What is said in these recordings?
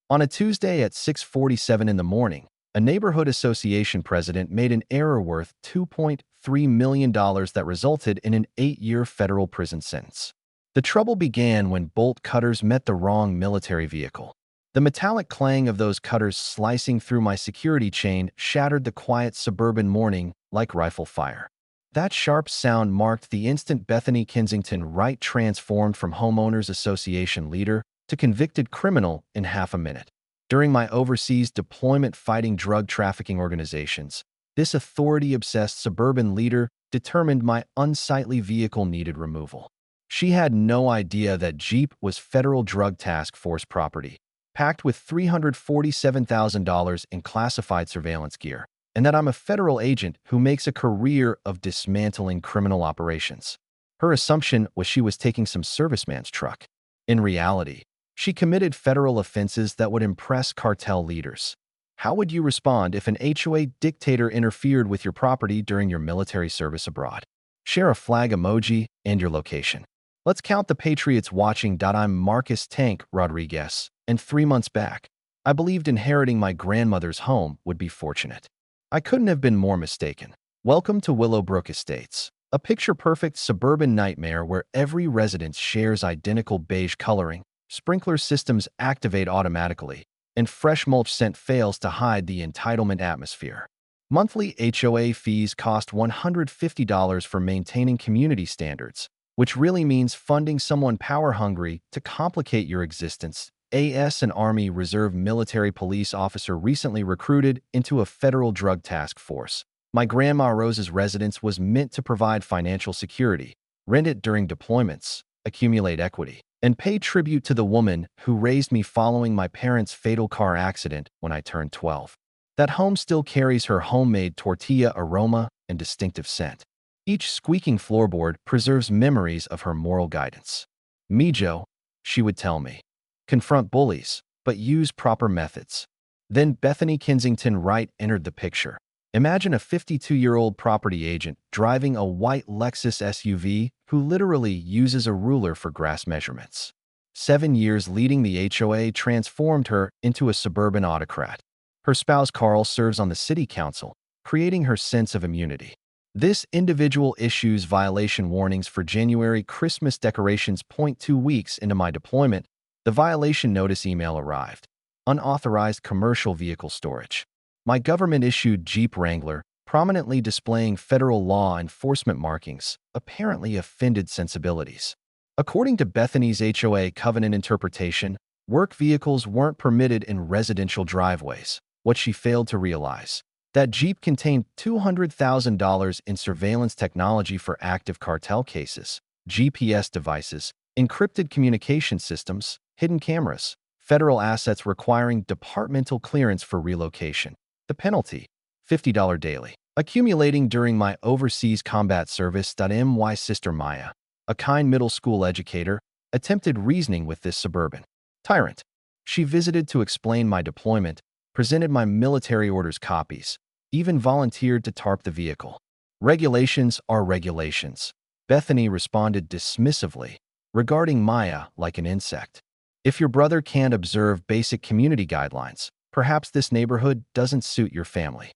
On a Tuesday at 6:47 in the morning, a neighborhood association president made an error worth $2.3 million that resulted in an 8-year federal prison sentence. The trouble began when bolt cutters met the wrong military vehicle. The metallic clang of those cutters slicing through my security chain shattered the quiet suburban morning like rifle fire. That sharp sound marked the instant Bethany Kensington Wright transformed from homeowners association leader to convicted criminal in half a minute. During my overseas deployment fighting drug trafficking organizations, this authority-obsessed suburban leader determined my unsightly vehicle needed removal. She had no idea that Jeep was Federal Drug Task Force property, packed with $347,000 in classified surveillance gear, and that I'm a federal agent who makes a career of dismantling criminal operations. Her assumption was she was taking some serviceman's truck. In reality, she committed federal offenses that would impress cartel leaders. How would you respond if an HOA dictator interfered with your property during your military service abroad? Share a flag emoji and your location. Let's count the patriots watching. I'm Marcus Tank Rodriguez, and 3 months back, I believed inheriting my grandmother's home would be fortunate. I couldn't have been more mistaken. Welcome to Willowbrook Estates, a picture-perfect suburban nightmare where every residence shares identical beige coloring, sprinkler systems activate automatically, and fresh mulch scent fails to hide the entitlement atmosphere. Monthly HOA fees cost $150 for maintaining community standards, which really means funding someone power-hungry to complicate your existence. An Army Reserve military police officer recently recruited into a federal drug task force. My Grandma Rose's residence was meant to provide financial security, rent it during deployments, accumulate equity, and pay tribute to the woman who raised me following my parents' fatal car accident when I turned 12. That home still carries her homemade tortilla aroma and distinctive scent. Each squeaking floorboard preserves memories of her moral guidance. Mijo, she would tell me, confront bullies, but use proper methods. Then Bethany Kensington Wright entered the picture. Imagine a 52-year-old property agent driving a white Lexus SUV who literally uses a ruler for grass measurements. 7 years leading the HOA transformed her into a suburban autocrat. Her spouse Carl serves on the city council, creating her sense of immunity. This individual issues violation warnings for January Christmas decorations. 2 weeks into my deployment, the violation notice email arrived. Unauthorized commercial vehicle storage. My government-issued Jeep Wrangler, prominently displaying federal law enforcement markings, apparently offended sensibilities. According to Bethany's HOA covenant interpretation, work vehicles weren't permitted in residential driveways. What she failed to realize, that Jeep contained $200,000 in surveillance technology for active cartel cases, GPS devices, encrypted communication systems, hidden cameras, federal assets requiring departmental clearance for relocation. The penalty, $50 daily. Accumulating during my overseas combat service. My sister Maya, a kind middle school educator, attempted reasoning with this suburban tyrant. She visited to explain my deployment, presented my military orders copies, even volunteered to tarp the vehicle. Regulations are regulations. Bethany responded dismissively, regarding Maya like an insect. If your brother can't observe basic community guidelines, perhaps this neighborhood doesn't suit your family.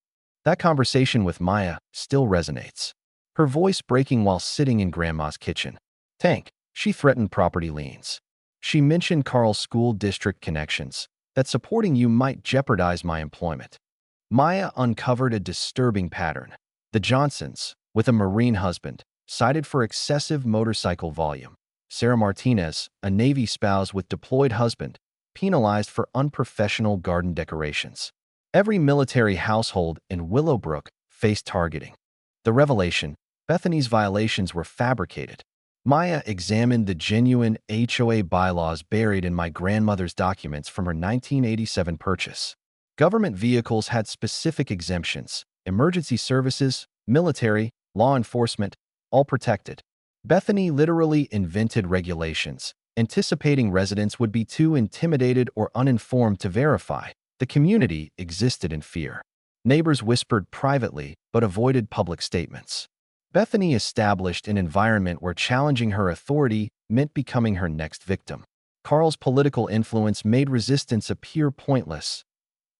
That conversation with Maya still resonates. Her voice breaking while sitting in Grandma's kitchen. Tank, she threatened property liens. She mentioned Carl's school district connections, that supporting you might jeopardize my employment. Maya uncovered a disturbing pattern. The Johnsons, with a Marine husband, cited for excessive motorcycle volume. Sarah Martinez, a Navy spouse with deployed husband, penalized for unprofessional garden decorations. Every military household in Willowbrook faced targeting. The revelation, Bethany's violations were fabricated. Maya examined the genuine HOA bylaws buried in my grandmother's documents from her 1987 purchase. Government vehicles had specific exemptions: emergency services, military, law enforcement, all protected. Bethany literally invented regulations, anticipating residents would be too intimidated or uninformed to verify. The community existed in fear. Neighbors whispered privately but avoided public statements. Bethany established an environment where challenging her authority meant becoming her next victim. Carl's political influence made resistance appear pointless.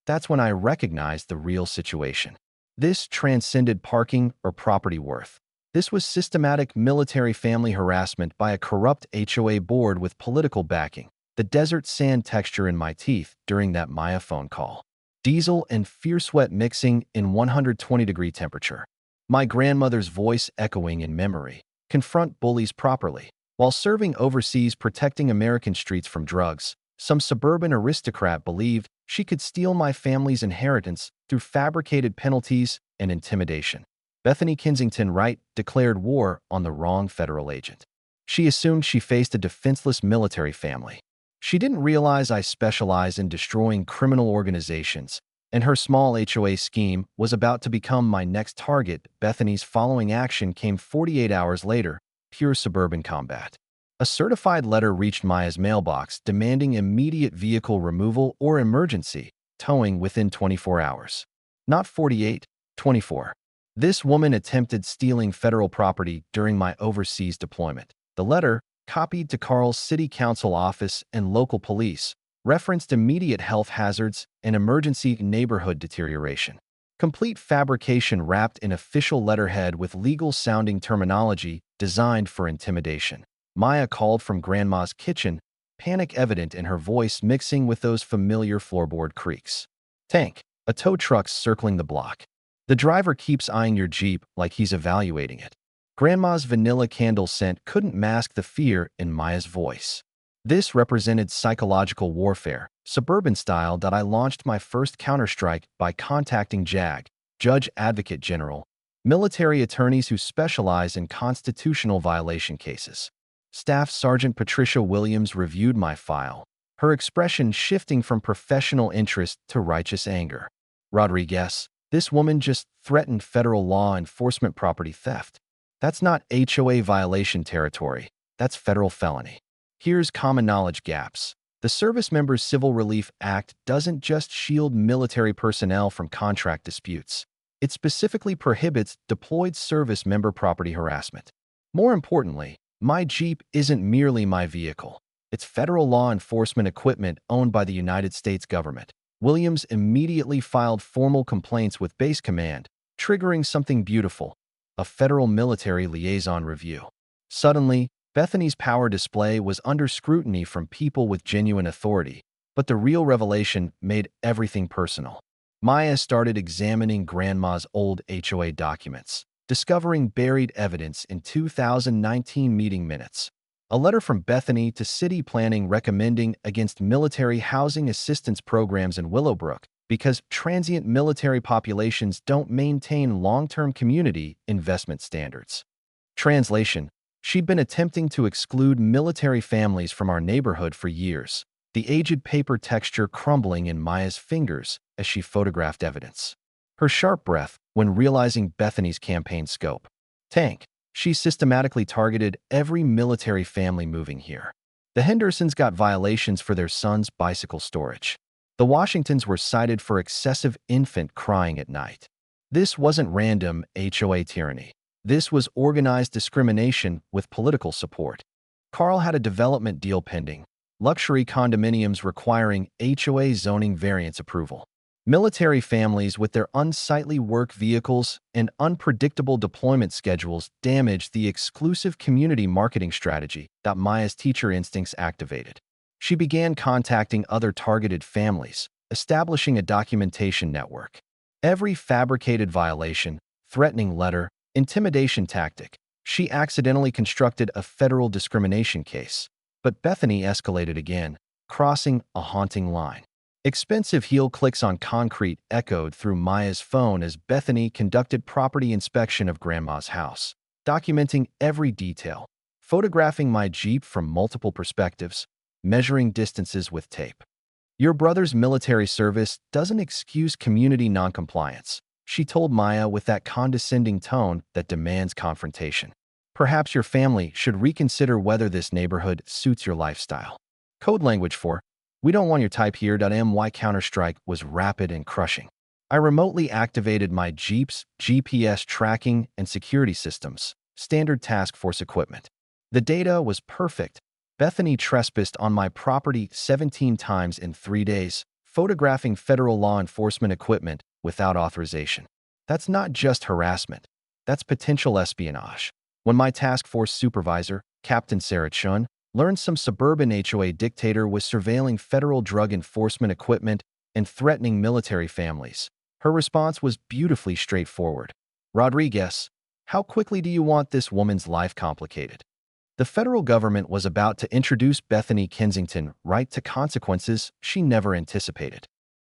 That's when I recognized the real situation. This transcended parking or property worth. This was systematic military family harassment by a corrupt HOA board with political backing. The desert sand texture in my teeth during that Maya phone call. Diesel and fierce sweat mixing in 120-degree temperature. My grandmother's voice echoing in memory. Confront bullies properly. While serving overseas protecting American streets from drugs, some suburban aristocrat believed she could steal my family's inheritance through fabricated penalties and intimidation. Bethany Kensington Wright declared war on the wrong federal agent. She assumed she faced a defenseless military family. She didn't realize I specialize in destroying criminal organizations, and her small HOA scheme was about to become my next target. Bethany's following action came 48 hours later, pure suburban combat. A certified letter reached Maya's mailbox demanding immediate vehicle removal or emergency towing within 24 hours. Not 48, 24. This woman attempted stealing federal property during my overseas deployment. The letter, copied to Carl's city council office and local police, referenced immediate health hazards and emergency neighborhood deterioration. Complete fabrication wrapped in official letterhead with legal-sounding terminology designed for intimidation. Maya called from Grandma's kitchen, panic evident in her voice mixing with those familiar floorboard creaks. Tank, a tow truck's circling the block. The driver keeps eyeing your Jeep like he's evaluating it. Grandma's vanilla candle scent couldn't mask the fear in Maya's voice. This represented psychological warfare, suburban style. I launched my first counterstrike by contacting JAG, Judge Advocate General, military attorneys who specialize in constitutional violation cases. Staff Sergeant Patricia Williams reviewed my file, her expression shifting from professional interest to righteous anger. Rodriguez, this woman just threatened federal law enforcement property theft. That's not HOA violation territory. That's federal felony. Here's common knowledge gaps. The Service Members Civil Relief Act doesn't just shield military personnel from contract disputes. It specifically prohibits deployed service member property harassment. More importantly, my Jeep isn't merely my vehicle. It's federal law enforcement equipment owned by the United States government. Williams immediately filed formal complaints with Base Command, triggering something beautiful, a federal military liaison review. Suddenly, Bethany's power display was under scrutiny from people with genuine authority, but the real revelation made everything personal. Maya started examining Grandma's old HOA documents, discovering buried evidence in 2019 meeting minutes. A letter from Bethany to city planning recommending against military housing assistance programs in Willowbrook because transient military populations don't maintain long-term community investment standards. Translation: she'd been attempting to exclude military families from our neighborhood for years, the aged paper texture crumbling in Maya's fingers as she photographed evidence. Her sharp breath when realizing Bethany's campaign scope. Tank. She systematically targeted every military family moving here. The Hendersons got violations for their son's bicycle storage. The Washingtons were cited for excessive infant crying at night. This wasn't random HOA tyranny. This was organized discrimination with political support. Carl had a development deal pending, luxury condominiums requiring HOA zoning variance approval. Military families with their unsightly work vehicles and unpredictable deployment schedules damaged the exclusive community marketing strategy that Maya's teacher instincts activated. She began contacting other targeted families, establishing a documentation network. Every fabricated violation, threatening letter, intimidation tactic, she accidentally constructed a federal discrimination case. But Bethany escalated again, crossing a haunting line. Expensive heel clicks on concrete echoed through Maya's phone as Bethany conducted property inspection of Grandma's house, documenting every detail, photographing my Jeep from multiple perspectives, measuring distances with tape. Your brother's military service doesn't excuse community noncompliance, she told Maya with that condescending tone that demands confrontation. Perhaps your family should reconsider whether this neighborhood suits your lifestyle. Code language for "We don't want your type here." My counterstrike was rapid and crushing. I remotely activated my Jeep's GPS tracking and security systems, standard task force equipment. The data was perfect, Bethany trespassed on my property 17 times in 3 days, photographing federal law enforcement equipment without authorization. That's not just harassment. That's potential espionage. When my task force supervisor, Captain Sarah Chun, learned some suburban HOA dictator was surveilling federal drug enforcement equipment and threatening military families, her response was beautifully straightforward. Rodriguez, how quickly do you want this woman's life complicated? The federal government was about to introduce Bethany Kensington right to consequences she never anticipated.